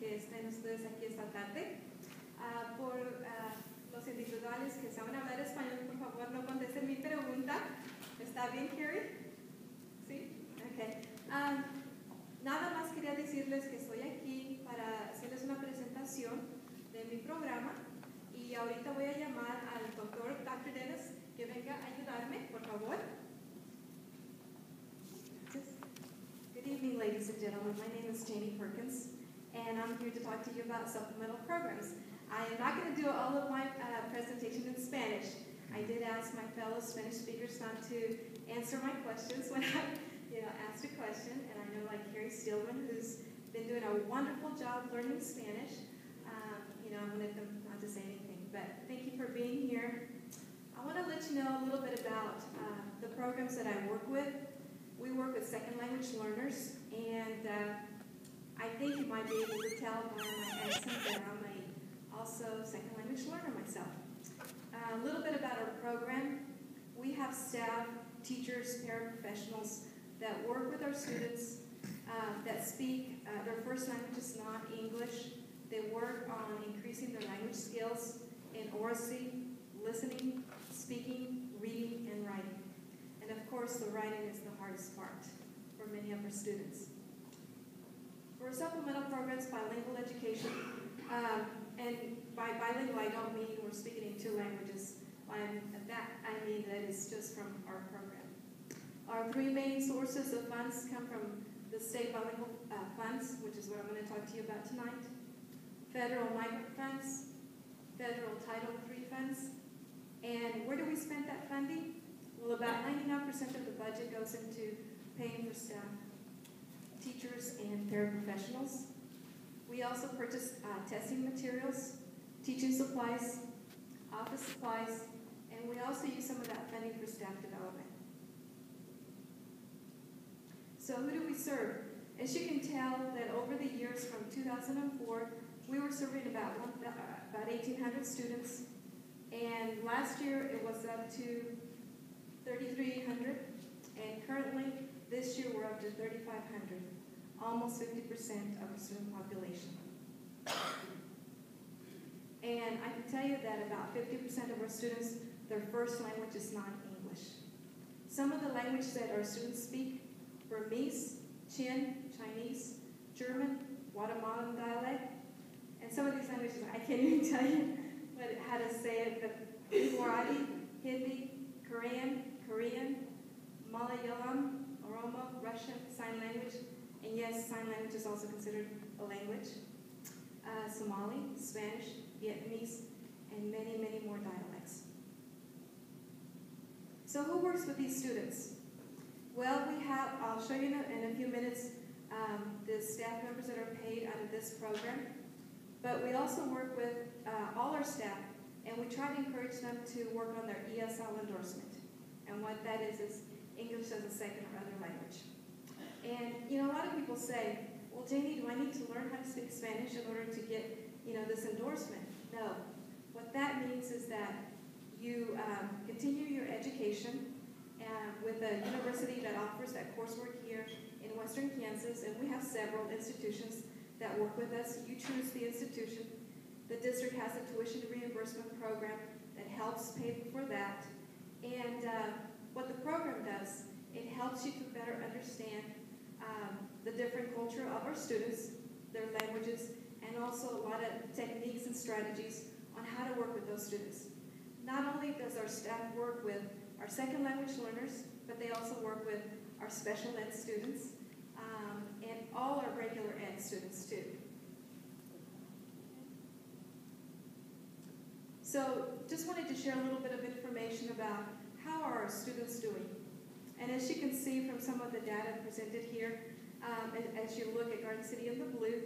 que estén ustedes aquí esta tarde. Por los individuales que saben hablar español, por favor, no contesten mi pregunta. ¿Está bien, Carrie? ¿Sí? Ok. Nada más quería decirles que estoy aquí para hacerles una presentación de mi programa y ahorita voy a llamar al doctor Dr. Dennis que venga a ayudarme, por favor. Good evening, ladies and gentlemen. My name is Janie Perkins, and I'm here to talk to you about supplemental programs. I am not going to do all of my presentation in Spanish. I did ask my fellow Spanish speakers not to answer my questions when I asked a question, and I know like Carrie Steelman, who's been doing a wonderful job learning Spanish, I wanted them not to say anything. But thank you for being here. I want to let you know a little bit about the programs that I work with. We work with second language learners, and I think you might be able to tell by my accent that I'm also second language learner myself. A little bit about our program. We have staff, teachers, paraprofessionals that work with our students that speak their first language is not English. They work on increasing their language skills in oracy, listening, speaking, reading, and writing. And of course, the writing is the hardest part for many of our students. For supplemental programs, bilingual education, and by bilingual, I don't mean we're speaking in two languages. I mean that is just from our program. Our three main sources of funds come from the state bilingual funds, which is what I'm going to talk to you about tonight, federal migrant funds, federal Title III funds, and where do we spend that funding? Well, about 99% of the budget goes into paying for staff, teachers, and paraprofessionals. We also purchase testing materials, teaching supplies, office supplies, and we also use some of that funding for staff development. So who do we serve? As you can tell that over the years from 2004, we were serving about 1,800 students, and last year it was up to 3,300, and currently this year we're up to 3,500, almost 50% of the student population. And I can tell you that about 50% of our students, their first language is not English. Some of the languages that our students speak: Burmese, Chin, Chinese, German, Guatemalan dialect, and some of these languages I can't even tell you how to say it, but Gujarati, Hindi, Korean, Malayalam, Oromo, Russian, sign language, and yes, sign language is also considered a language, Somali, Spanish, Vietnamese, and many, many more dialects. So who works with these students? Well, I'll show you in a few minutes the staff members that are paid out of this program, but we also work with all our staff, and we try to encourage them to work on their Esl Endorsement. And what that is English as a second or other language. And a lot of people say, well, Janie, do I need to learn how to speak Spanish in order to get this endorsement? No. What that means is that you continue your education with a university that offers that coursework here in Western Kansas, and we have several institutions that work with us. You choose the institution. The district has a tuition reimbursement program that helps pay for that. And what the program does, it helps you to better understand the different culture of our students, their languages, and also a lot of techniques and strategies on how to work with those students. Not only does our staff work with our second language learners, but they also work with our special ed students and all our regular ed students too. So just wanted to share a little bit of information about how are our students doing. And as you can see from some of the data presented here, as you look at Garden City in the blue,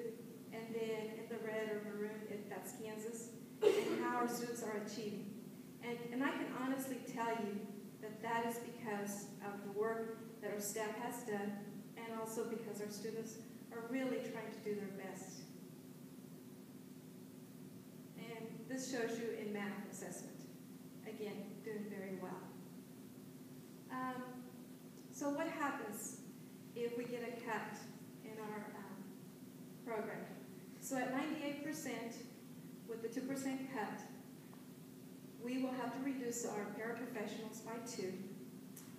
and then in the red or maroon, that's Kansas, and how our students are achieving. And I can honestly tell you that is because of the work that our staff has done, and also because our students are really trying to do their best. And this shows you in math assessment. Again, doing very well. So what happens if we get a cut in our program? So at 98%, with the 2% cut, we will have to reduce our paraprofessionals by 2.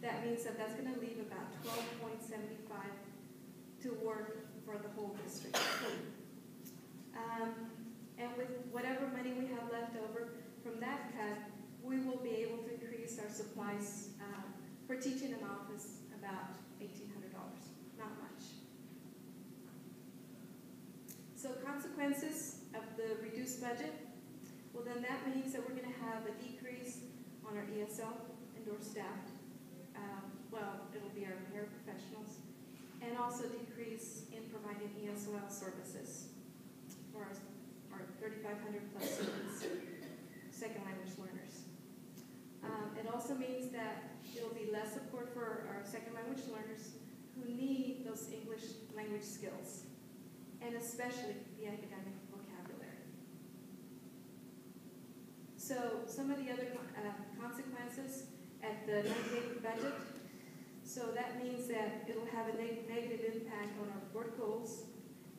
That means that that's going to leave about 12.75 to work for the whole district. And with whatever money we have left over from that cut, we will be able to increase our supplies for teaching in office about $1,800, not much. So consequences of the reduced budget, well then that means that we're going to have a decrease on our Esl Endorsement staff. It'll be our paraprofessionals, and also decrease in providing ESL services for our 3,500 plus students, second language learners. It also means that it'll be less support for our second language learners who need those English language skills, and especially the academic vocabulary. So some of the other consequences at the 98 budget, so that means that it'll have a negative impact on our board goals,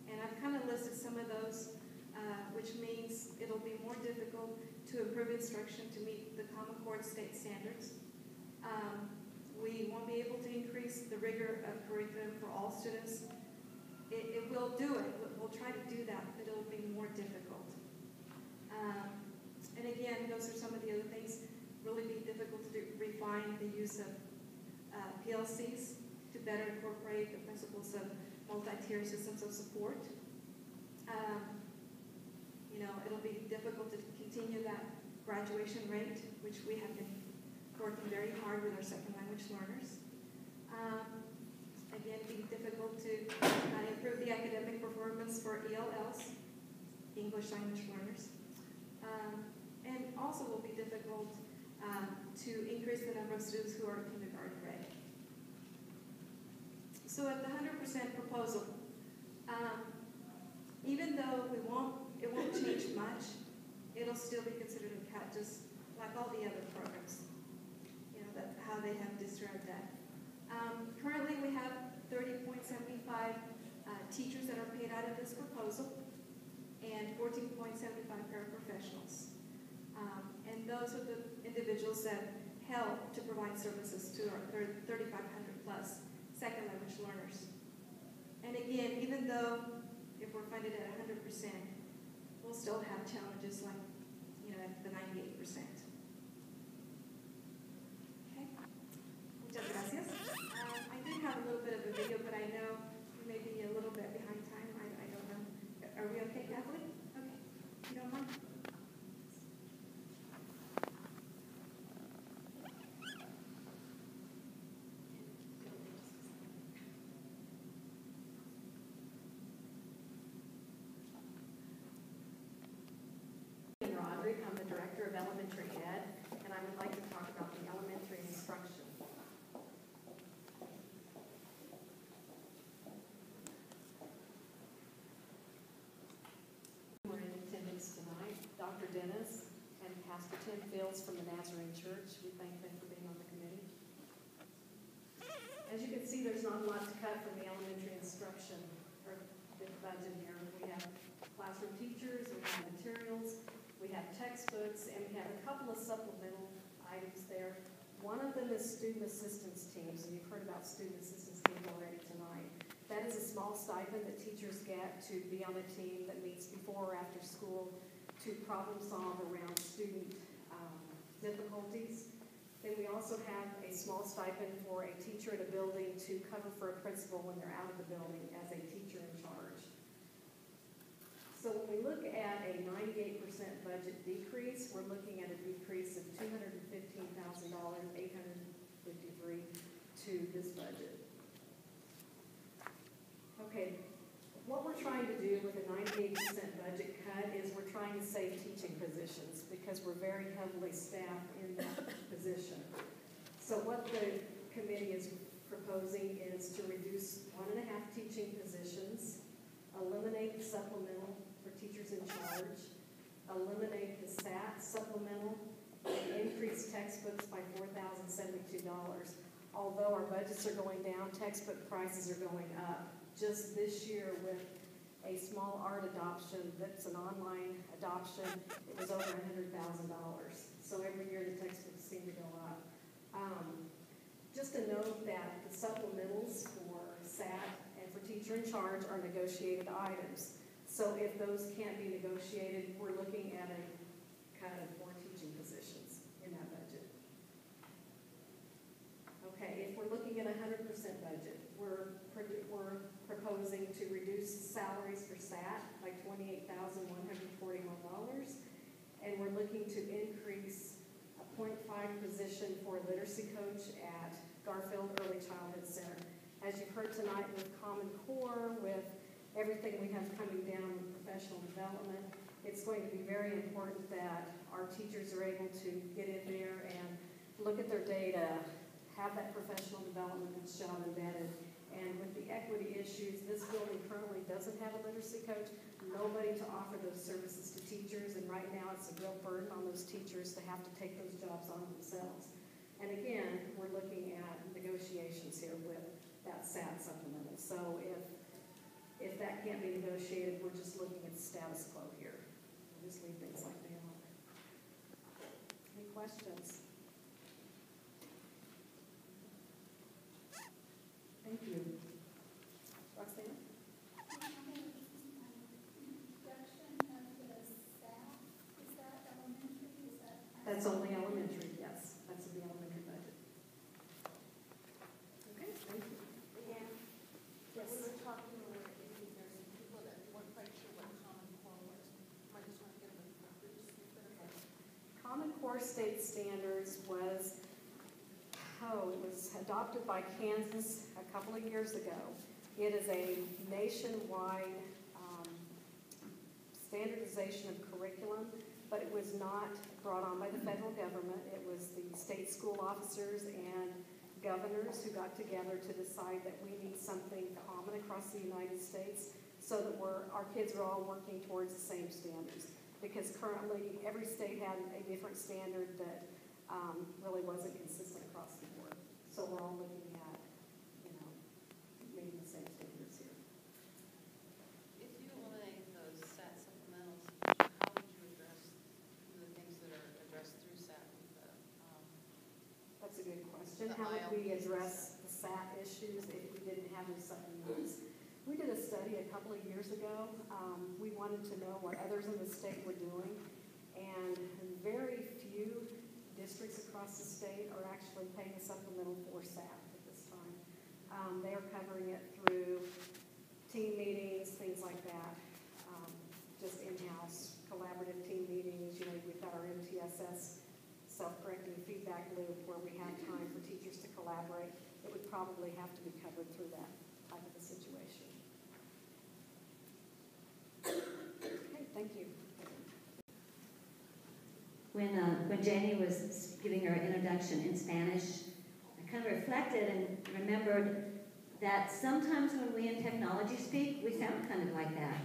and I've kind of listed some of those, which means it'll be more difficult to improve instruction to meet the Common Core state standards. We won't be able to increase the rigor of curriculum for all students. It will do it. We'll try to do that, but it'll be more difficult. And again, those are some of the other things. Really be difficult to refine the use of PLCs to better incorporate the principles of multi-tier systems of support. It'll be difficult to continue that graduation rate, which we have been working very hard with our second language learners. Again, it'll be difficult to improve the academic performance for ELLs, English language learners. And also will be difficult to increase the number of students who are kindergarten ready. So at the 100% proposal, even though it won't change much, it'll still be considered a cut, just like all the other programs, how they have described that. Currently, we have 30.75 teachers that are paid out of this proposal, and 14.75 paraprofessionals. And those are the individuals that help to provide services to our 3,500 plus second language learners. And again, even though if we're funded at 100%, we'll still have challenges like, at the 98%. Okay. Muchas gracias. I did have a little bit of a video, but I know we may be a little bit behind time. I don't know. Are we okay, Kathleen? Okay. You don't mind? I'm the Director of Elementary Ed, and I would like to talk about the elementary instruction. We're in attendance tonight, Dr. Dennis and Pastor Tim Fields from the Nazarene Church. We thank them for being on the committee. As you can see, there's not a lot to cut from the elementary instruction or the budget here. We have classroom teachers, we have materials, we have textbooks, and we have a couple of supplemental items there. One of them is student assistance teams, and you've heard about student assistance teams already tonight. That is a small stipend that teachers get to be on a team that meets before or after school to problem solve around student difficulties. Then we also have a small stipend for a teacher in a building to cover for a principal when they're out of the building as a teacher in charge. So when we look at a 98% budget decrease, we're looking at a decrease of $215,853 to this budget. Okay, what we're trying to do with a 98% budget cut is we're trying to save teaching positions because we're very heavily staffed in that position. So what the committee is proposing is to reduce 1.5 teaching positions, eliminate the supplemental for teachers in charge, eliminate the SAT supplemental, and increase textbooks by $4,072. Although our budgets are going down, textbook prices are going up. Just this year with a small small art adoption that's an online adoption. It was over $100,000. So every year the textbooks seem to go up. Just a note that the supplementals for SAT and for teacher in charge are negotiated items. So if those can't be negotiated, we're looking at a cut of 4 teaching positions in that budget. Okay, if we're looking at a 100% budget, we're proposing to reduce salaries for SAT by $28,141, and we're looking to increase a 0.5 position for a literacy coach at Garfield Early Childhood Center. As you've heard tonight with Common Core, with everything we have coming down with professional development, it's going to be very important that our teachers are able to get in there and look at their data, have that professional development that's shown embedded. And with the equity issues, this building currently doesn't have a literacy coach, nobody to offer those services to teachers, and right now it's a real burden on those teachers to have to take those jobs on themselves. And again, we're looking at negotiations here with that SAT supplemental. So if that can't be negotiated, we're just looking at the status quo here. We'll just leave things like they are. Any questions? Thank you. Roxanne? That's only elementary, yes. That's in the elementary budget. Okay, thank you. Yeah. Yes. We were talking earlier, there's some people that weren't quite sure what Common Core was. I just want to get a brief snippet of that. Common Core state standards was adopted by Kansas a couple of years ago. It is a nationwide standardization of curriculum, but it was not brought on by the federal government. It was the state school officers and governors who got together to decide that we need something common across the United States so that our kids are all working towards the same standards. Because currently every state had a different standard that really wasn't consistent across the board. So we're all looking at, meeting the same standards here. If you eliminate those SAT supplementals, how would you address the things that are addressed through SAT? That's a good question. How would we address the SAT issues if we didn't have those supplementals? We did a study a couple of years ago. We wanted to know what others in the state were doing, and very few districts across the state are actually paying a supplemental for SAT at this time. They are covering it through team meetings, things like that, just in-house collaborative team meetings. We've got our MTSS self-correcting feedback loop where we have time for teachers to collaborate. It would probably have to be covered through that type of a situation. Okay, thank you. When Janie was giving her introduction in Spanish, I kind of reflected and remembered that sometimes when we in technology speak, we sound kind of like that.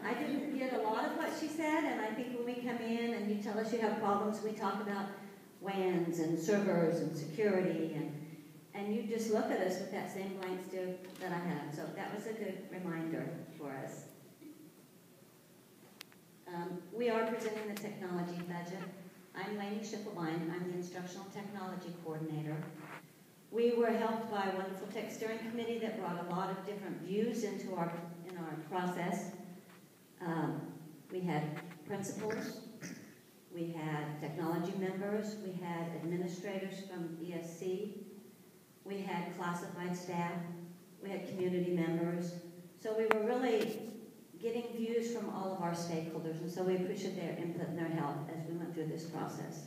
I didn't get a lot of what she said, and I think when we come in and you tell us you have problems, we talk about WANs and servers and security, and you just look at us with that same blank stare that I had. So that was a good reminder for us. We are presenting the technology budget. I'm Lainey Schiffelbein. I'm the Instructional Technology Coordinator. We were helped by a wonderful tech steering committee that brought a lot of different views in our process. We had principals, we had technology members, we had administrators from ESC, we had classified staff, we had community members. So we were really getting views from all of our stakeholders, and so we appreciate their input and their help as we went through this process.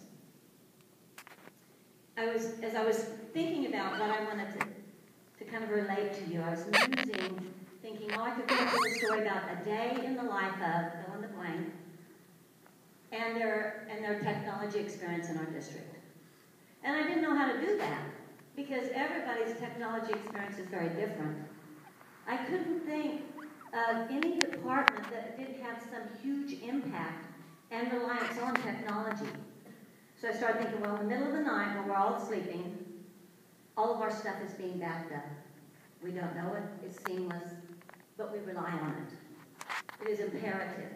As I was thinking about what I wanted to kind of relate to you, I was thinking, I could come up with a story about a day in the life of fill in the blank, and their technology experience in our district. And I didn't know how to do that, because everybody's technology experience is very different. I couldn't think of any department that didn't have some huge impact and reliance on technology. So I started thinking, well, in the middle of the night when we're all sleeping, all of our stuff is being backed up. We don't know it, it's seamless, but we rely on it. It is imperative.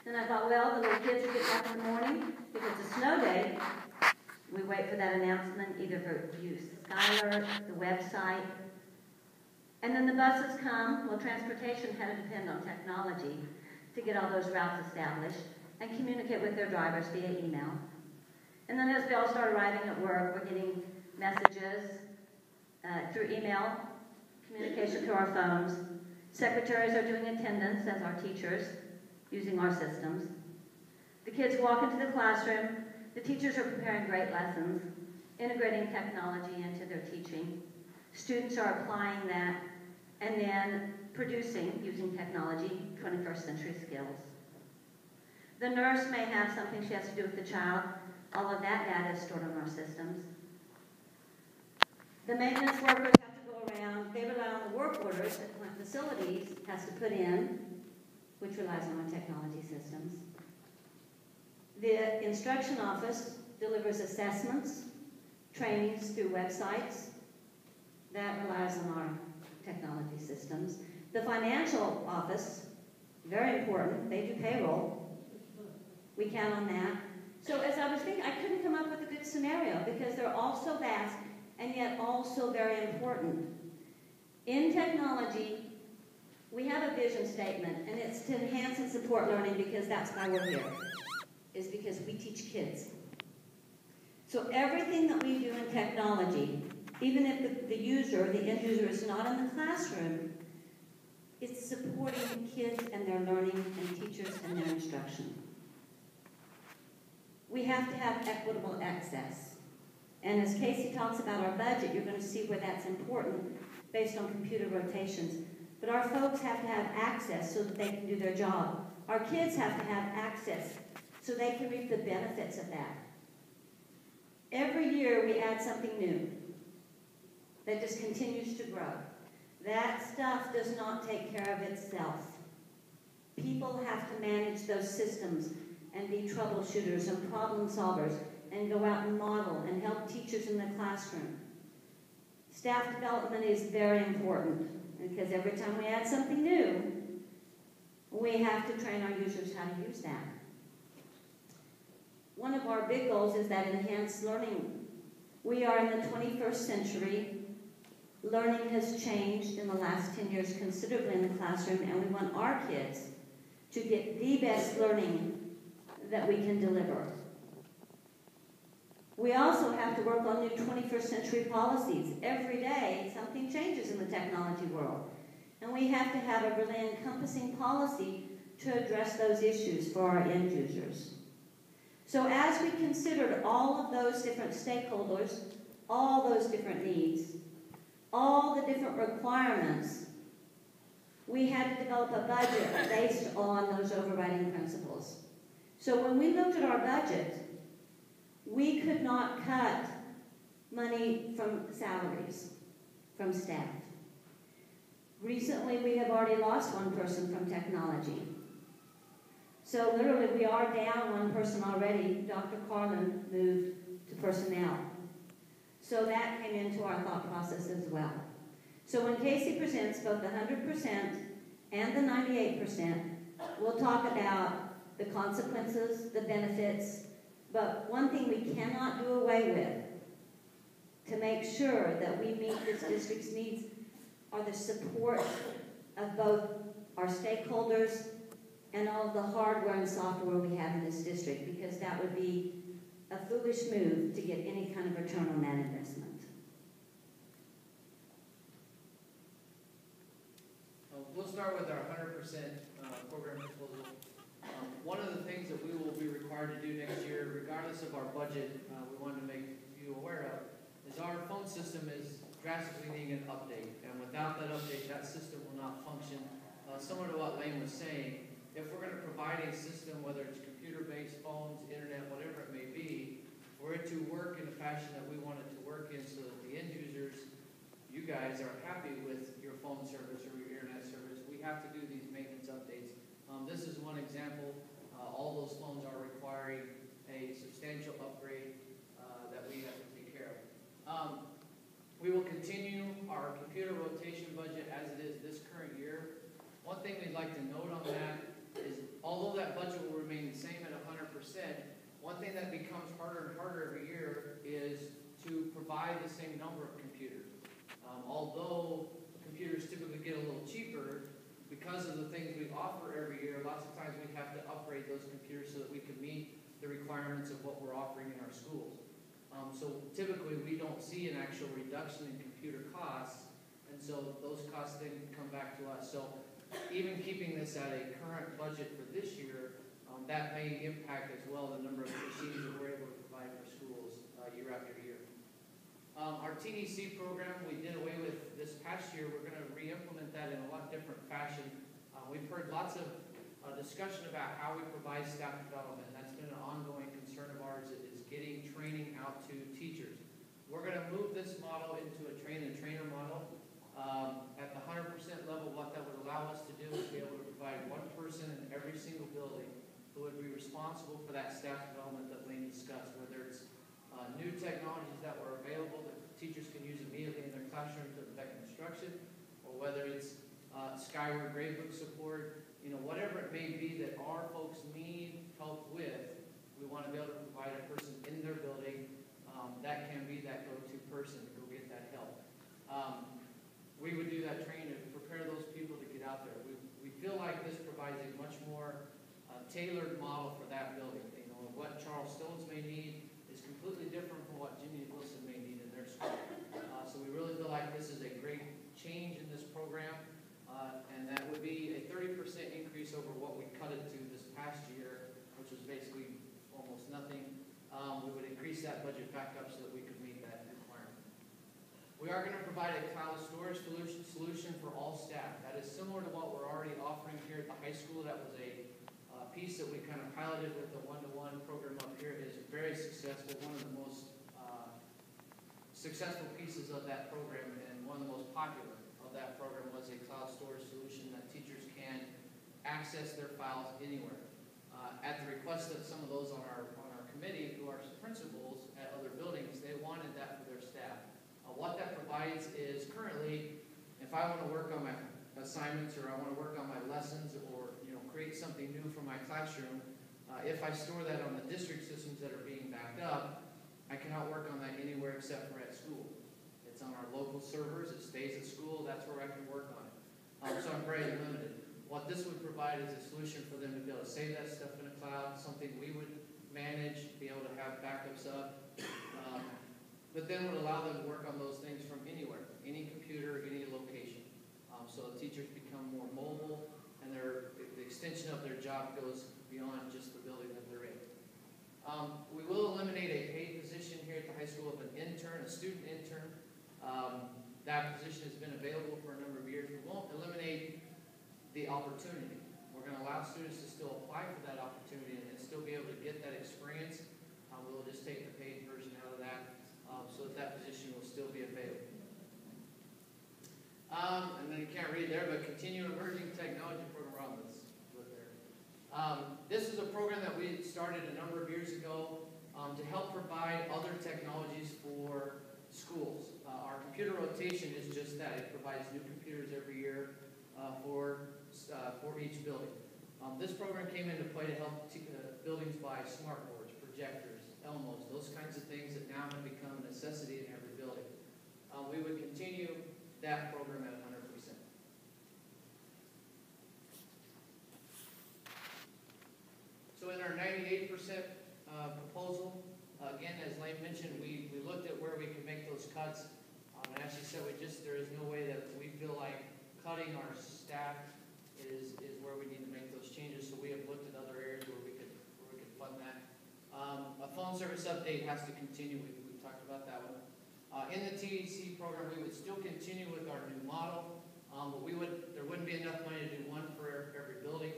Then I thought, well, the little kids are getting up in the morning. If it's a snow day, we wait for that announcement, either for use Skyler, the website. And then the buses come. Well, transportation had to depend on technology to get all those routes established and communicate with their drivers via email. And then as they all start arriving at work, we're getting messages through email, communication through our phones. Secretaries are doing attendance as our teachers using our systems. The kids walk into the classroom. The teachers are preparing great lessons, integrating technology into their teaching. Students are applying that and then producing, using technology, 21st century skills. The nurse may have something she has to do with the child. All of that data is stored on our systems. The maintenance workers have to go around. They rely on the work orders that my facilities has to put in, which relies on our technology systems. The instruction office delivers assessments, trainings through websites. That relies on our technology systems. The financial office, very important, they do payroll. We count on that. So as I was thinking, I couldn't come up with a good scenario because they're all so vast and yet also very important. In technology, we have a vision statement, and it's to enhance and support learning because that's why we're here, is because we teach kids. So everything that we do in technology, even if the user, the end user, is not in the classroom, it's supporting kids and their learning and teachers and their instruction. We have to have equitable access. And as Casey talks about our budget, you're going to see where that's important based on computer rotations. But our folks have to have access so that they can do their job. Our kids have to have access so they can reap the benefits of that. Every year we add something new that just continues to grow. That stuff does not take care of itself. People have to manage those systems and be troubleshooters and problem solvers and go out and model and help teachers in the classroom. Staff development is very important because every time we add something new, we have to train our users how to use that. One of our big goals is that enhanced learning. We are in the 21st century. Learning has changed in the last 10 years considerably in the classroom, and we want our kids to get the best learning that we can deliver. We also have to work on new 21st century policies. Every day, something changes in the technology world. And we have to have a really encompassing policy to address those issues for our end users. So as we considered all of those different stakeholders, all those different needs, all the different requirements, we had to develop a budget based on those overriding principles. So when we looked at our budget, we could not cut money from salaries, from staff. Recently, we have already lost one person from technology. So literally, we are down one person already. Dr. Carlin moved to personnel. So that came into our thought process as well. So when Casey presents both the 100% and the 98%, we'll talk about the consequences, the benefits, but one thing we cannot do away with to make sure that we meet this district's needs are the support of both our stakeholders and all of the hardware and software we have in this district, because that would be a foolish move to get any kind of return on that investment. We'll start with our 100% program proposal. One of the things that we will be required to do next year, regardless of our budget, we wanted to make you aware of, is our phone system is drastically needing an update. And without that update, that system will not function. Similar to what Lane was saying, if we're going to provide a system, whether it's computer-based phones, internet, whatever it may be, for it to work in the fashion that we want it to work in so that the end users, you guys, are happy with your phone service or your internet service, we have to do these maintenance updates. This is one example. All those phones are requiring a substantial upgrade that we have to take care of. We will continue our computer rotation budget as it is this current year. One thing we'd like to note on that is, although that budget will remain the same at 100%, one thing that becomes harder and harder every year is to provide the same number of computers. Although computers typically get a little cheaper, because of the things we offer every year, lots of times we have to upgrade those computers so that we can meet the requirements of what we're offering in our schools. So typically we don't see an actual reduction in computer costs, and so those costs then come back to us. So even keeping this at a current budget for this year, that may impact as well the number of machines that we're able to provide for schools year after year. Our TDC program we did away with this past year. We're going to re-implement that in a lot different fashion. We've heard lots of discussion about how we provide staff development. That's been an ongoing concern of ours, is getting training out to teachers. We're going to move this model into a train-the-trainer model. At the 100% level, what that would allow us to do is be able to provide one person in every single building who would be responsible for that staff development that Lane discussed, whether it's new technologies that were available that teachers can use immediately in their classroom to affect instruction, or whether it's Skyward gradebook support, whatever it may be that our folks need help with, we want to be able to provide a person in their building that can be that go-to person to go get that help. We would do that training to prepare those people to get out there. We feel like this provides a much more tailored model for that building. What Charles Stones may need is completely different from what Jimmy Wilson may need in their school. So we really feel like this is a great change in this program, and that would be a 30% increase over what we cut it to this past year, which was basically almost nothing. We would increase that budget back up so that we could meet that requirement. We are going to provide a cloud storage solution for all staff. That is similar to what we're already offering here at the high school. That was a piece that we kind of piloted with the one-to-one program up here. It is very successful, one of the most successful pieces of that program, and one of the most popular of that program was a cloud storage solution that teachers can access their files anywhere. At the request of some of those on our committee who are principals at other buildings, they wanted that for their staff. What that provides is currently, if I want to work on my assignments or I want to work on my lessons or create something new for my classroom, if I store that on the district systems that are being backed up, I cannot work on that anywhere except for at school. It's on our local servers. It stays at school. That's where I can work on it. So I'm very limited. What this would provide is a solution for them to be able to save that stuff in the cloud, something we would manage, be able to have backups up, but then would allow them to work on those things from anywhere, any computer, any location. So the teachers become more mobile, and the extension of their job goes beyond just the building that they're in. We will eliminate a paid position here at the high school of an intern, a student intern. That position has been available for a number of years. We won't eliminate the opportunity. We're going to allow students to still apply for that opportunity and still be able to get that experience. We'll just take the paid version out of that so that position will still be available. And then you can't read there, but continue emerging technology program around this. This is a program that we started a number of years ago to help provide other technologies for schools. Our computer rotation is just that. It provides new computers every year for each building. This program came into play to help buildings buy smart boards, projectors, Elmos, those kinds of things that now have become a necessity in every building. We would continue that program at 100%. So in our 98% proposal, again, as Lane mentioned, we looked at where we could make those cuts. And as she said, there is no way that we feel like cutting our staff is where we need to make those changes. So we have looked at other areas where we could fund that. A phone service update has to continue. We talked about that one. In the TDC program, we would still continue with our new model, but there wouldn't be enough money to do one for every building.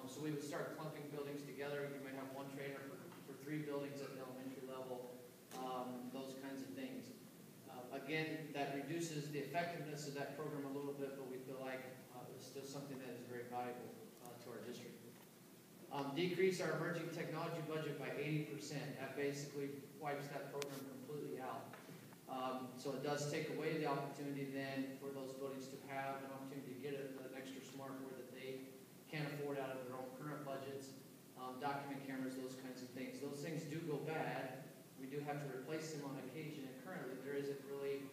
So we would start clumping buildings together. You might have one trainer for 3 buildings at the elementary level, those kinds of things. Again, that reduces the effectiveness of that program a little bit, but we feel like it's still something that is very valuable to our district. Decrease our emerging technology budget by 80%. That basically wipes that program completely out. So it does take away the opportunity then for those buildings to have an opportunity to get an extra smart board that they document cameras, those kinds of things. Those things do go bad. We do have to replace them on occasion, and currently there isn't really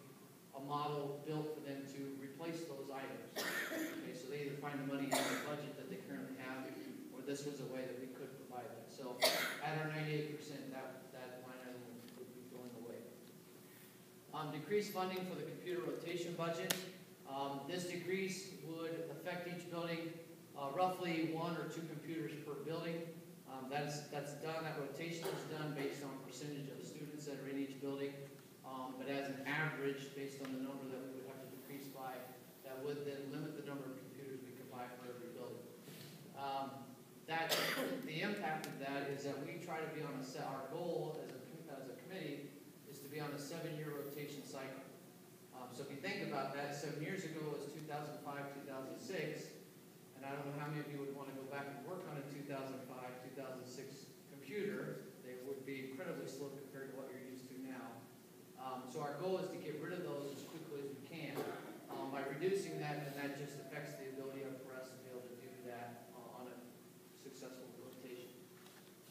a model built for them to replace those items. Okay, so they either find the money in the budget that they currently have, or this was a way that we could provide that. So at our 98%, that line item would be going away. Decreased funding for the computer rotation budget. This decrease would affect each building roughly 1 or 2 computers per building. That's done. That rotation is done based on percentage of the students that are in each building. But as an average, based on the number that we would have to decrease by, that would then limit the number of computers we could buy for every building. The impact of that is that we try to be on our goal as a committee is to be on a 7-year rotation cycle. So if you think about that, 7 years ago was 2005, 2006, and I don't know how many of you would want to go back and work on a 2005, 2006 computer. They would be incredibly slow compared to what you're used to now. So our goal is to get rid of those as quickly as we can. By reducing that, then that just affects the ability for us to be able to do that on a successful rotation.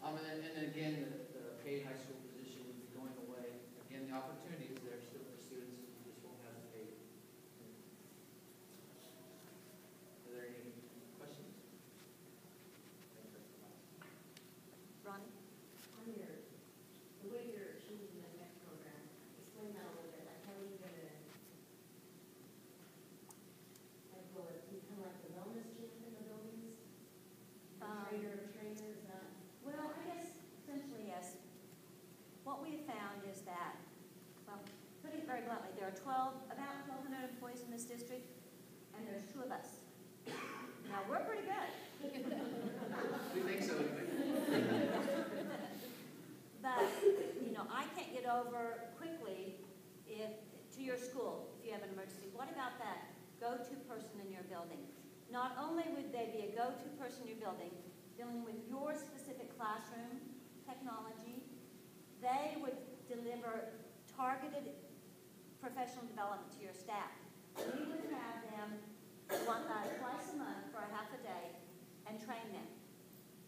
And then again, the paid high school position would be going away. Again, the opportunity is there still for students, we just won't have the paid. Are there any questions? Ronnie? On the way you're choosing the next program, explain that a little bit, like how are you gonna, like, will it become like the wellness gym in the buildings? Trainer, is that? Well, I guess essentially yes. What we have found is that, well, putting it very bluntly, there are about 1,200 employees in this district, and there's 2 of us. Now, we're pretty good. We think so. But, I can't get over quickly to your school if you have an emergency. What about that go-to person in your building? Not only would they be a go-to person in your building, dealing with your specific classroom technology, they would deliver targeted professional development to your staff. We would have them twice a month for a half a day and train them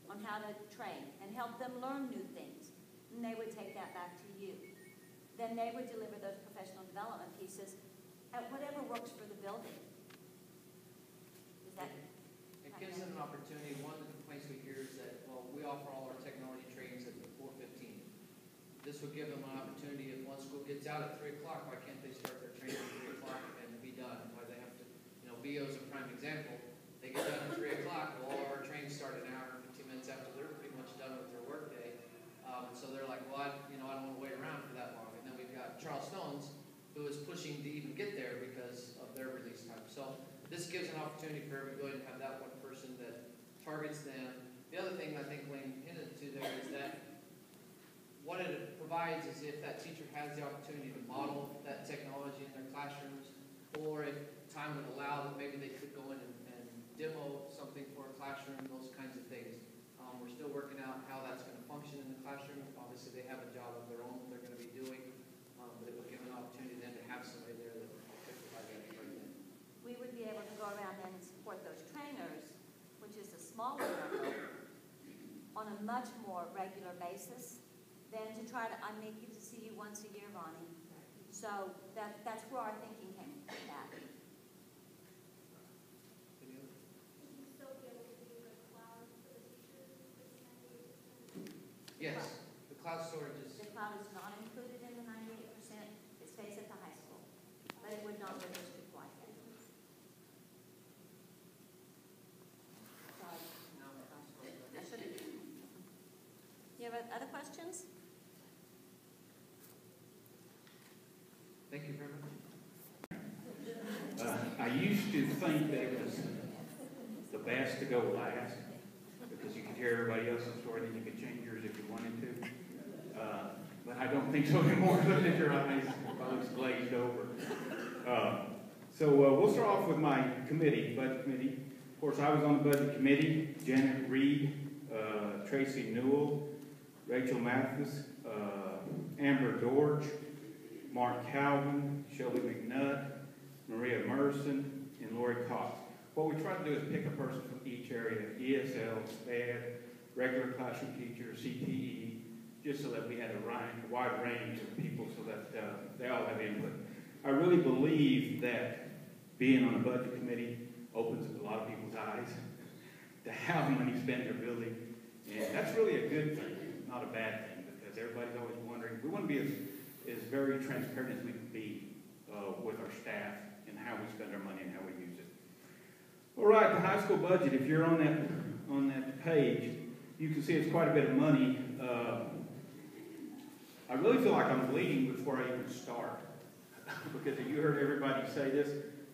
on how to train and help them learn new things. And they would take that back to you. Then they would deliver those professional development pieces at whatever works for the building. Is that? It gives them an opportunity. One of the complaints we hear is that, well, we offer all our technology trainings at 4:15. This would give them an opportunity if one school gets out at 3 o'clock, why can't they start their training at 3 o'clock and be done? Why they have to, BO is a prime example. They get done at 3 o'clock, well, all of our trainings start an hour and 15 minutes after they're pretty much done with their workday. So they're like, well, I don't want to wait around for that long. And then we've got Charles Stones, who is pushing to even get there because of their release time. So this gives an opportunity for everybody to have that one person that targets them. The other thing I think Lane hinted to there is that what it provides is if that teacher has the opportunity to model that technology in their classrooms, or if time would allow that maybe they could go in and demo something for a classroom, those kinds of things. We're still working out how that's going to function in the classroom. Obviously, they have a job of their own that they're going to be doing, but it would give an opportunity then to have somebody there that could provide that right then. We would be able to go around then and support those trainers, which is a smaller number, on a much more regular basis than to try to, I may get to see you once a year, Ronnie. So that's where our thinking came from that. Yes, the cloud storage is. The cloud is not included in the 98%. It stays at the high school, but it would not go district-wide. You have other questions? Thank you very much. I used to think that it was the best to go last because you could hear everybody else's story and you could change yours if you wanted to. But I don't think so anymore. Looking at your eyes, both glazed over. So we'll start off with my committee, budget committee. Of course, I was on the budget committee. Janet Reed, Tracy Newell, Rachel Mathis, Amber Dorch, Mark Calvin, Shelby McNutt, Maria Merson, and Lori Cox. What we try to do is pick a person from each area, ESL, SPAD, regular classroom teachers, CTE, just so that we had a wide range of people so that they all have input. I really believe that being on a budget committee opens up a lot of people's eyes to how money spent in their building. And that's really a good thing, not a bad thing, because everybody's always wondering. We want to be as very transparent as we can be with our staff and how we spend our money and how we use it. All right, the high school budget, if you're on that page, you can see it's quite a bit of money. I really feel like I'm bleeding before I even start. Because if you heard everybody say this,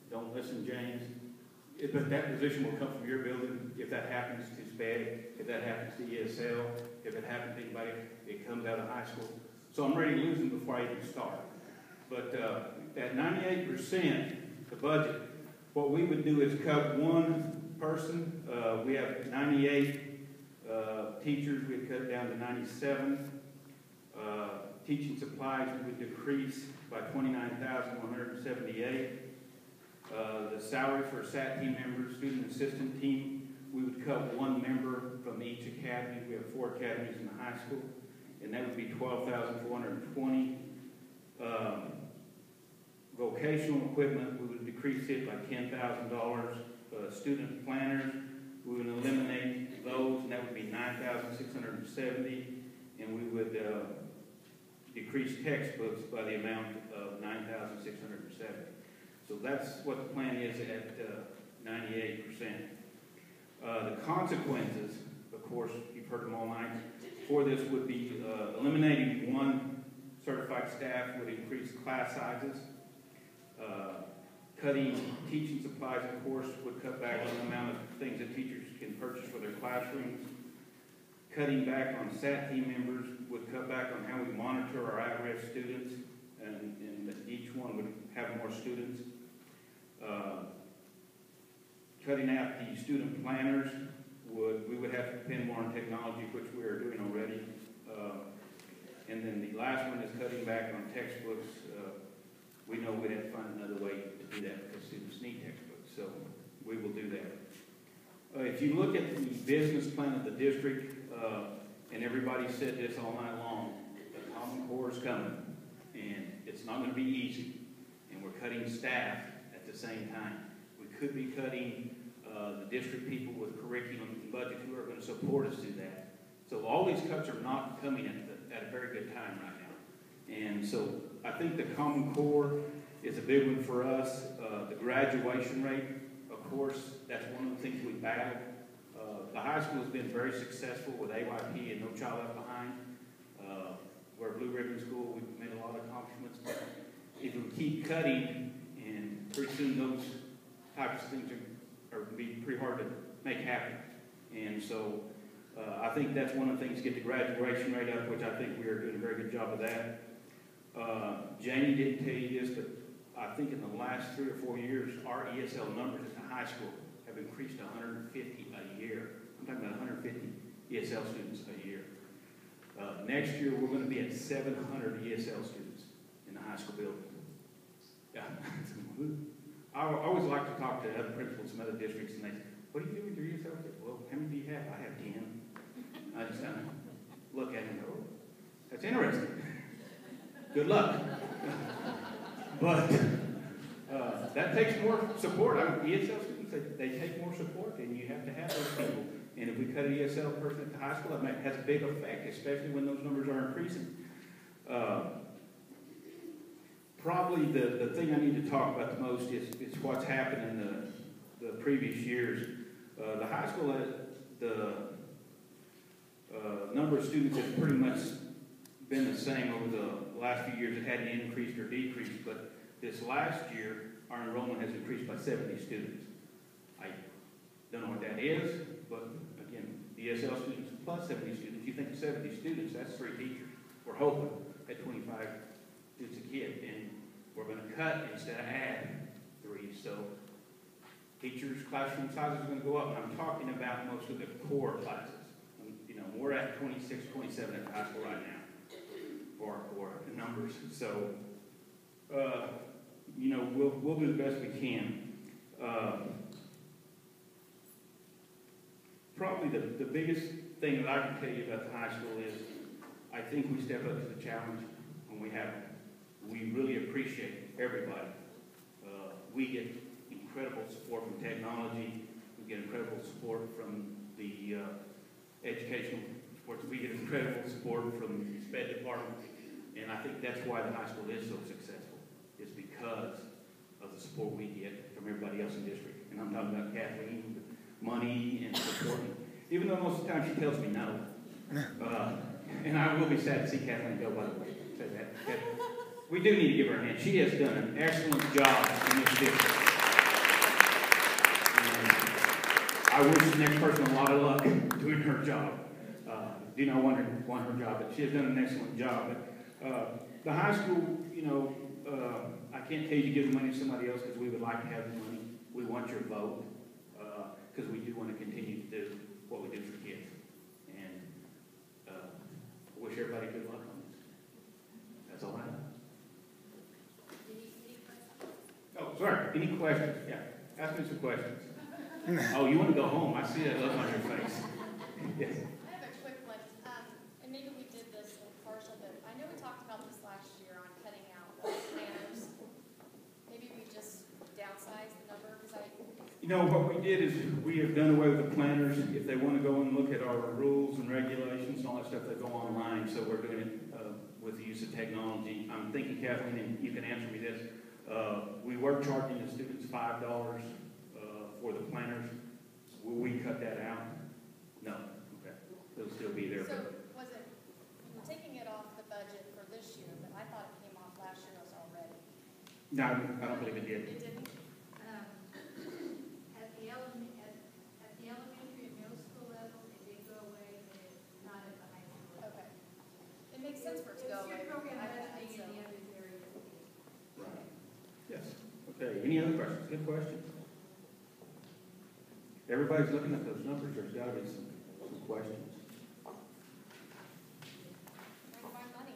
don't listen, James. But that position will come from your building. If that happens to SPED, if that happens to ESL, if it happens to anybody, it comes out of high school. So I'm ready to lose them before I even start. But at 98%, the budget, what we would do is cut one person. We have 98 teachers. We'd cut it down to 97. Teaching supplies would decrease by $29,178. The salary for SAT team members, student assistant team, we would cut one member from each academy. We have 4 academies in the high school, and that would be $12,420. Vocational equipment, we would decrease it by $10,000. Student planners, we would eliminate those, and that would be $9,670. And we would decrease textbooks by the amount of $9,670. So that's what the plan is at 98%. The consequences, of course, you've heard them all night, for this would be eliminating one certified staff, would increase class sizes. Cutting teaching supplies, of course, would cut back on the amount of things that teachers can purchase for their classrooms. Cutting back on SAT team members would cut back on how we monitor our at-risk students, and that each one would have more students. Cutting out the student planners, we would have to depend more on technology, which we are doing already. And then the last one is cutting back on textbooks. We know we'd have to find another way to do that because students need textbooks, so we will do that. If you look at the business plan of the district, and everybody said this all night long, the Common Core is coming, and it's not going to be easy, and we're cutting staff at the same time. We could be cutting the district people with curriculum and budget who are going to support us do that. So all these cuts are not coming at a very good time right now. And so I think the Common Core is a big one for us. The graduation rate, of course, that's one of the things we battled. The high school has been very successful with AYP and No Child Left Behind. We're a Blue Ribbon School. We've made a lot of accomplishments. But if we keep cutting, and pretty soon those types of things are going to be pretty hard to make happen. And so I think that's one of the things, get the graduation rate up, which I think we are doing a very good job of that. Janie didn't tell you this, but I think in the last 3 or 4 years, our ESL numbers at the high school have increased to 150 a year. I'm talking about 150 ESL students a year. Next year, we're going to be at 700 ESL students in the high school building. Yeah. I always like to talk to other principals from other districts, and they say, what do you do with your ESL? I say, well, how many do you have? I have 10. I just kind of look at them and go, oh, that's interesting. Good luck. But that takes more support. ESL students, they take more support, and you have to have those people. And if we cut an ESL person at the high school, that has a big effect, especially when those numbers are increasing. Probably the thing I need to talk about the most is what's happened in the previous years. The high school, the number of students has pretty much been the same over the last few years. It hadn't increased or decreased, but this last year, our enrollment has increased by 70 students. I don't know what that is, but again, the ESL students plus 70 students. You think of 70 students, that's 3 teachers. We're hoping at 25 students a kid, and we're going to cut instead of add 3. So teachers' classroom sizes are going to go up, and I'm talking about most of the core classes. We're at 26, 27 at the high school right now for our core numbers. So, we'll do the best we can. probably the biggest thing that I can tell you about the high school is I think we step up to the challenge when we have it. We really appreciate everybody. We get incredible support from technology. We get incredible support from the educational support. We get incredible support from the SPED department. And I think that's why the high school is so successful, is because of the support we get from everybody else in the district. And I'm talking about Kathleen, money and support. Even though most of the time she tells me no. And I will be sad to see Kathleen go, by the way. Say that. We do need to give her a hand. She has done an excellent job in this district. And I wish the next person a lot of luck doing her job. Do not want her job, but she has done an excellent job. But the high school, you know, I can't tell you to give the money to somebody else because we would like to have the money. We want your vote because we do want to continue to do what we do for kids. And I wish everybody good luck on this. That's all I have. Oh, sorry. Any questions? Yeah. Ask me some questions. Oh, you want to go home? I see that look on your face. Yes. I have a quick one, and maybe we did this partial, but I know we talked about this last year on cutting out planners. Maybe we just downsized the number, because You know, what we did is we have done away with the planners. If they want to go and look at our rules and regulations and all that stuff, they go online. So we're doing it with the use of technology. I'm thinking, Kathleen, and you can answer me this. We were charging the students $5 for the planners. Will we cut that out? No. Okay. It'll still be there. so was it, you were taking it off the budget for this year, but I thought it came off last year already. No, I don't believe it did. It didn't? At the elementary and middle school level, it did go away, but it's not at the high school level. Okay. It makes sense for it to go away. Program I budgeting think so. in the other areas. Right. Yes. Okay. Any other questions? Good question. Everybody's looking at those numbers. There's got to be some questions. Where to find money?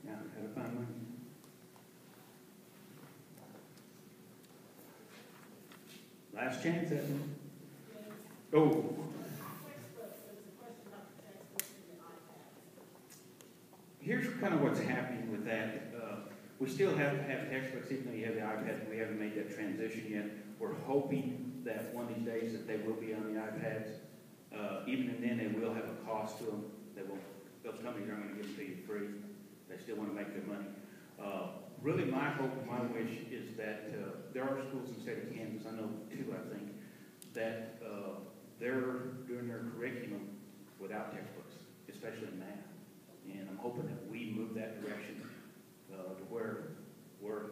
Now, how to find money? Last chance, Evan. Oh. Here's kind of what's happening with that. We still have to have textbooks, even though you have the iPad. We haven't made that transition yet. We're hoping that one of these days that they will be on the iPads. Even then, they will have a cost to them. Those companies aren't going to give them to you free. They still want to make their money. Really, my hope, my wish is that there are schools in the state of Kansas, I know two, I think, that they're doing their curriculum without textbooks, especially in math. And I'm hoping that we move that direction to where we're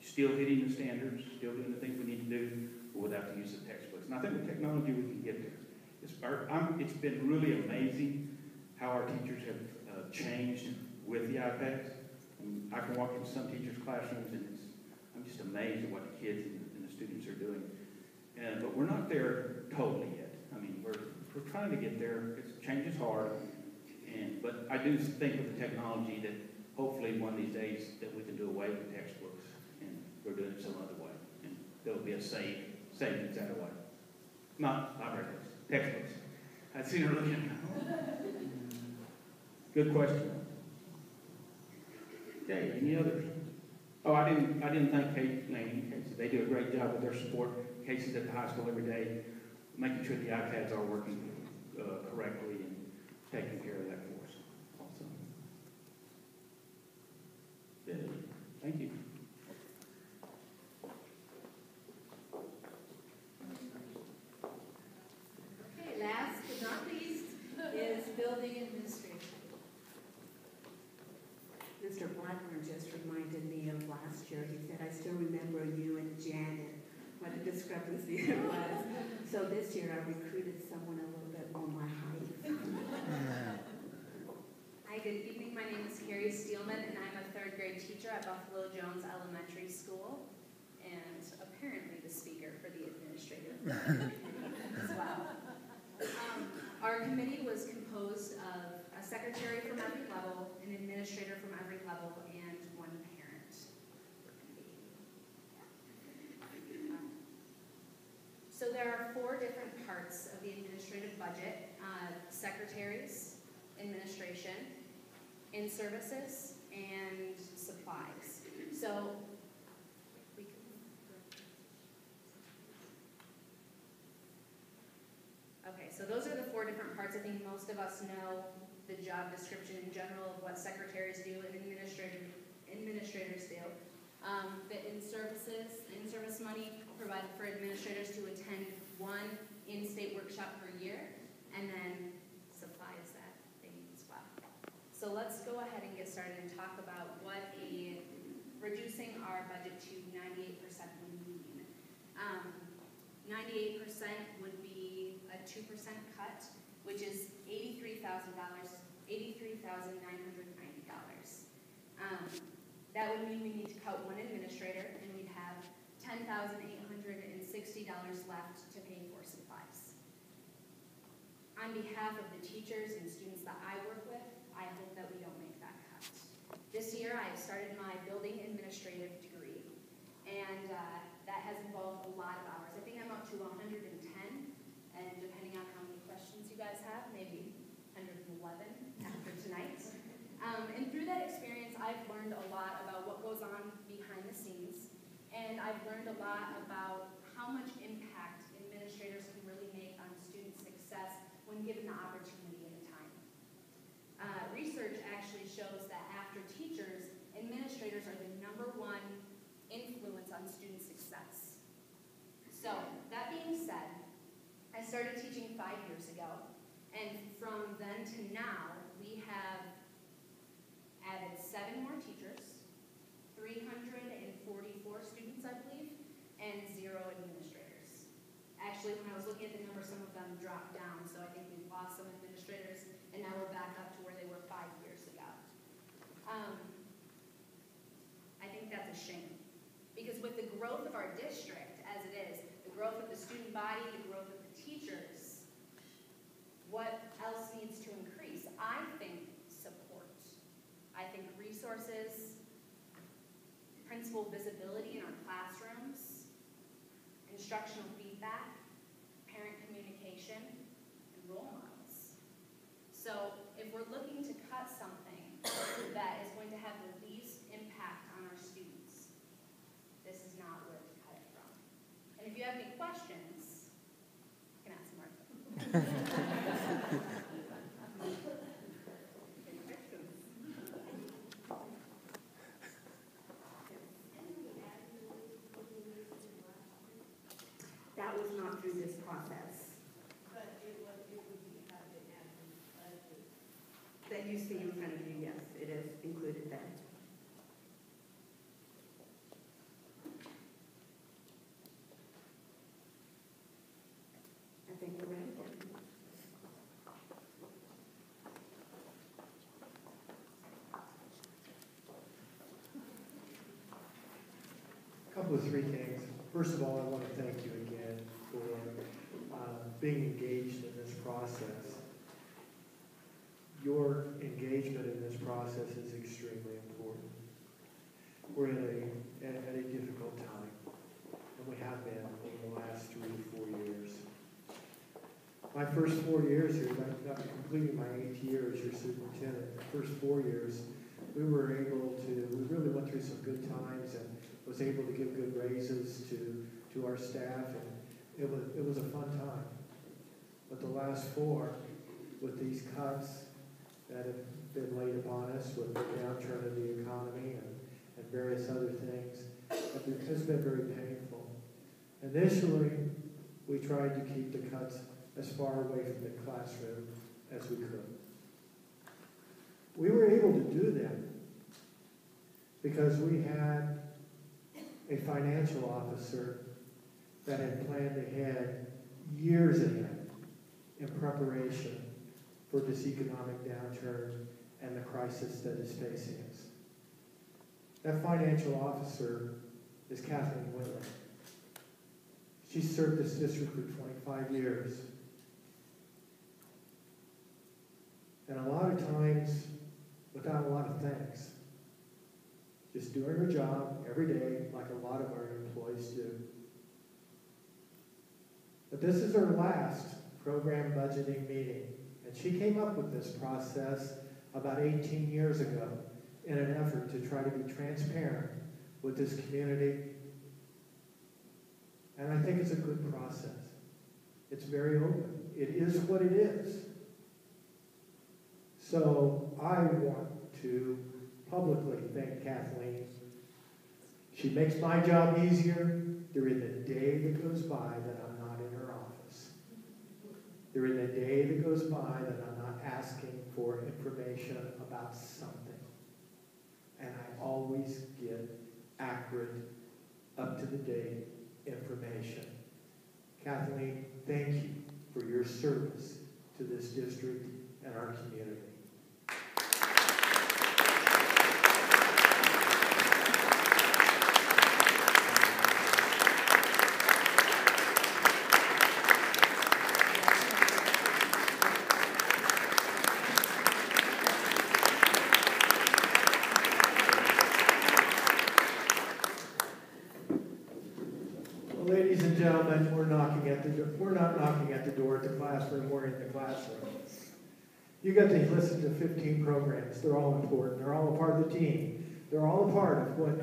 still hitting the standards, still doing the things we need to do, but without the use of textbooks. And I think with technology we can get there. It's been really amazing how our teachers have changed with the iPads. And I can walk into some teachers' classrooms and I'm just amazed at what the kids and the students are doing. But we're not there totally yet. I mean, we're trying to get there. Change is hard. But I do think with the technology that hopefully one of these days that we can do away with textbooks and we're doing it some other way. And there'll be a savings that way. Not regulars, textbooks. I've seen her looking. Good question. Okay, any others? Oh, I didn't thank Kate, Laney, and Casey. They do a great job with their support. Casey's at the high school every day, making sure the iPads are working correctly and taking care of that for us. Also. Good. Thank you. Okay, last but not least is building administration. Mr. Blackburn just reminded me of last year. He said, I still remember you and Janet, what a discrepancy there was. So this year I recruited someone a little bit more my height. Hi, good evening. My name is Carrie Steelman, and I'm a third grade teacher at Buffalo Jones Elementary School, and apparently the speaker for the administrative as well. Our committee was composed of a secretary from every level, an administrator from every level, and one parent. So there are 4 different parts of the administrative budget, secretaries, administration, in-services, and supplies. So, okay, so those are the 4 different parts. I think most of us know the job description in general of what secretaries do and administrators do. The in-service money provided for administrators to attend 1 in-state workshop per year, and then supplies that they need as well. So let's go ahead and get started and talk about what reducing our budget to 98% would mean. 98% would be a 2% cut, which is $83,990. That would mean we need to cut 1 administrator, and we'd have $10,860 left to pay for supplies. On behalf of the teachers and students that I work with, I hope that we don't make that cut. This year, I have started my building administrative degree, and that has involved a lot of hours. I think I'm up to 110, and depending on how many questions you guys have, maybe 111 after tonight. And through that experience, I've learned a lot about what goes on behind the scenes, and I've learned a lot about how much impact administrators can really make on student success when given the opportunity at a time. Research actually shows that after teachers, administrators are the #1 influence on student success. So, that being said, I started teaching 5 years ago, and from then to now, we have added 7 more teachers, 344 students, I believe, and 0 administrators. Actually, when I was looking at the numbers, some of them dropped down, so I think we've lost some administrators, and now we're back up to where they were 5 years ago. I think that's a shame, because with the growth of our district, as it is, the growth of the student body, the growth of the teachers, what else needs to increase? I think support. I think resources, principal visibility in our classrooms, instructional feedback, parent communication, and role models. So if we're looking to cut something that is going to have the least impact on our students, this is not where to cut it from. And if you have any questions, you can ask Martha. That was not through this process. But it would be have been added in the budget. That you see in front of you, yes, it is included there. I think we're ready. A couple of 3 things. First of all, I want to thank you again for being engaged in this process. Your engagement in this process is extremely important. We're in a difficult time, and we have been over the last 3 to 4 years. My first 4 years here, after completing my 8th year as your superintendent, the first 4 years, we really went through some good times and was able to give good raises to our staff, and it was a fun time. But the last 4, with these cuts that have been laid upon us with the downturn of the economy and various other things, has been very painful. Initially, we tried to keep the cuts as far away from the classroom as we could. We were able to do that because we had a financial officer that had planned ahead, years ahead, in preparation for this economic downturn and the crisis that is facing us. That financial officer is Kathleen Whitley. She served this district for 25 years. And a lot of times, without a lot of thanks. Just doing her job every day like a lot of our employees do. But this is her last program budgeting meeting. And she came up with this process about 18 years ago in an effort to try to be transparent with this community. And I think it's a good process. It's very open. It is what it is. So I want to publicly thank Kathleen. She makes my job easier. There isn't a day that goes by that I'm not in her office. There isn't a day that goes by that I'm not asking for information about something. And I always get accurate, up-to-the-date information. Kathleen, thank you for your service to this district and our community. Ladies and gentlemen, we're not knocking at the door at the classroom, we're in the classroom. You got to listen to 15 programs. They're all important. They're all a part of the team. They're all a part of what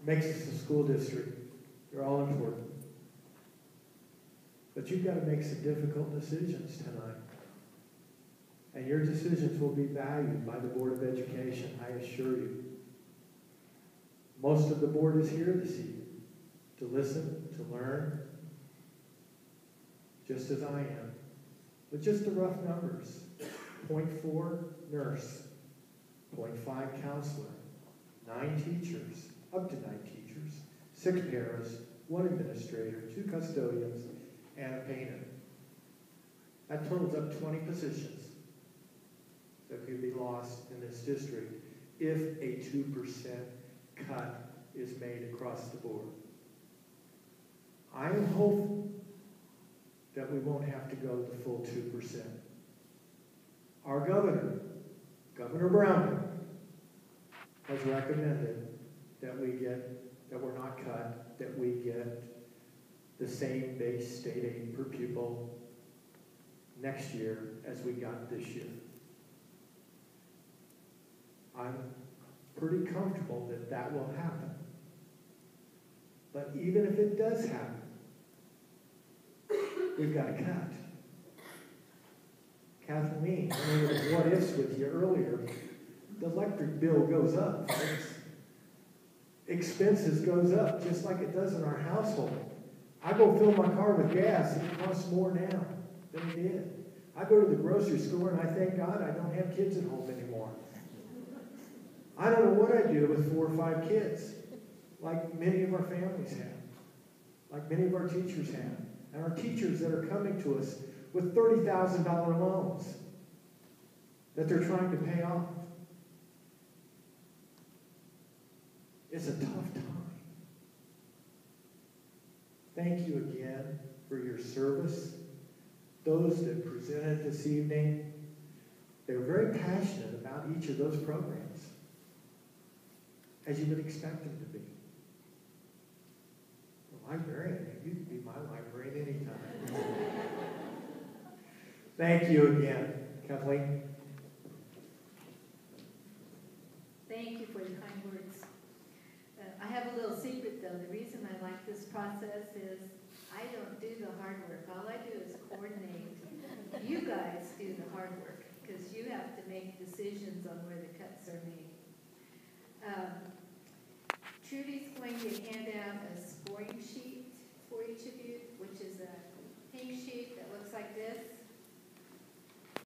makes us a school district. They're all important. But you've got to make some difficult decisions tonight. And your decisions will be valued by the Board of Education, I assure you. Most of the board is here this evening to listen, to learn, just as I am. But just the rough numbers. 0.4 nurse, 0.5 counselor, 9 teachers, up to 9 teachers, 6 paras, 1 administrator, 2 custodians, and a painter. That totals up 20 positions that could be lost in this district if a 2% cut is made across the board. I am hopeful that we won't have to go the full 2%. Our governor, Governor Brown, has recommended that we're not cut, that we get the same base state aid per pupil next year as we got this year. I'm pretty comfortable that that will happen. But even if it does happen, we've got to cut. Kathleen, I went over what ifs with you earlier. The electric bill goes up, folks. Expenses goes up just like it does in our household. I go fill my car with gas, and it costs more now than it did. I go to the grocery store and I thank God I don't have kids at home anymore. I don't know what I do with 4 or 5 kids, like many of our families have, like many of our teachers have. And our teachers that are coming to us with $30,000 loans that they're trying to pay off. It's a tough time. Thank you again for your service. Those that presented this evening, they were very passionate about each of those programs, as you would expect them to be. The librarian, you can be my librarian anytime. Thank you again, Kathleen. Thank you for your kind words. I have a little secret, though. The reason I like this process is I don't do the hard work. All I do is coordinate. You guys do the hard work because you have to make decisions on where the cuts are made. Trudy's going to hand out a scoring sheet for each of you, which is a pink sheet that looks like this.